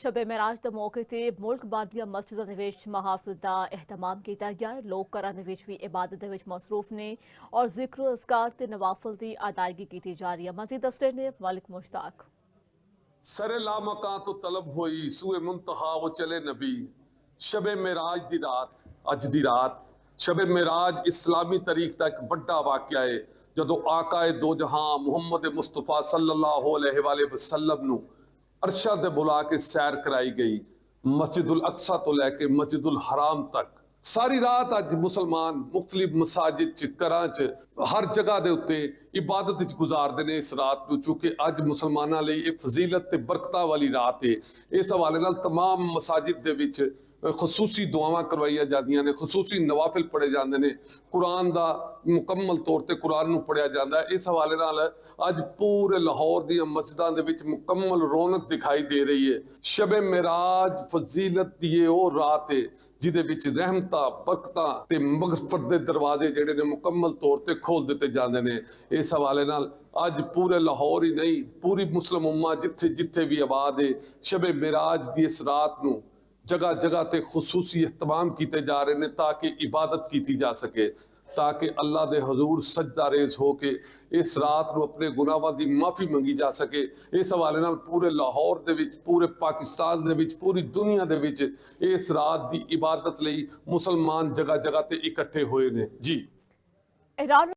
शबे मेराज के मौके ते मुल्क भर ਦੀਆਂ ਮਸਜਿਦਾਂ ਦੇ ਵਿੱਚ ਮਹਾਫਿਲ ਦਾ ਇhtਮਾਮ ਕੀਤਾ ਗਿਆ ਹੈ। ਲੋਕ ਘਰਾਂ ਦੇ ਵਿੱਚ ਵੀ ਇਬਾਦਤ ਦੇ ਵਿੱਚ ਮਸਰੂਫ ਨੇ ਔਰ ਜ਼ਿਕਰ ਅਜ਼ਕਾਰ ਤੇ ਨਵਾਫਿਲ ਦੀ ਅਦਾਇਗੀ ਕੀਤੀ ਜਾ ਰਹੀ ਹੈ। ਮਜ਼ੀਦ ਦੱਸਦੇ ਨੇ ਮਾਲਿਕ ਮੁਸ਼ਤਾਕ। सरे लामकां तो तलब होई सूए मुंतहा वो चले नबी। शबे मेराज दी रात अज दी रात शबे मेराज इस्लामी तारीख का एक बड़ा वाकया है जदों आकाए दो जहां मुहम्मद मुस्तफा सल्लल्लाहु अलैहि वसल्लम नू अरशा ते बुला के सैर कराई गई। मस्जिदुल अक्सा तो लैके मस्जिदुल हराम तक सारी रात अज मुसलमान मुख्तलिफ मसाजिद च घरां च हर जगह दे उत्ते इबादत च गुजारदे ने इस रात नूं। चूंकि अज मुसलमानां लई एक फजीलत ते बरकतां वाली रात है। इस हवाले नाल तमाम मसाजिद दे विच खसूसी दुआवां करवाइयां जांदियां ने, खसूसी नवाफिल पढ़े जांदे ने, कुरान दा मुकम्मल तौर ते कुरान नूं पढ़िया जांदा है। इस हवाले नाल अज पूरे लाहौर दीयां मस्जिदां दे विच मुकम्मल रौनक दिखाई दे रही है। शबे मेराज फजीलत दी ओह रात है जिहदे विच रहमतां बरकतां ते मगफरत दे दरवाजे जिहड़े ने मुकम्मल तौर ते खोल दिते जांदे ने। इस हवाले नाल अज पूरे लाहौर ही नहीं पूरी मुस्लिम उम्मा जिथे जिथे भी आबाद है शबे मेराज दी इस रात नूं जगह जगह ते खुसूसी इहतमाम किए जा रहे हैं ताकि इबादत की जा सके, ताकि अल्लाह दे हजूर सजदा रेज हो के इस रात को अपने गुनाहां की माफ़ी मंगी जा सके। इस हवाले नाल पूरे लाहौर दे विच पूरे पाकिस्तान दे विच पूरी दुनिया दे विच इस रात की इबादत लई मुसलमान जगह जगह ते इकट्ठे होए ने। जी ईरान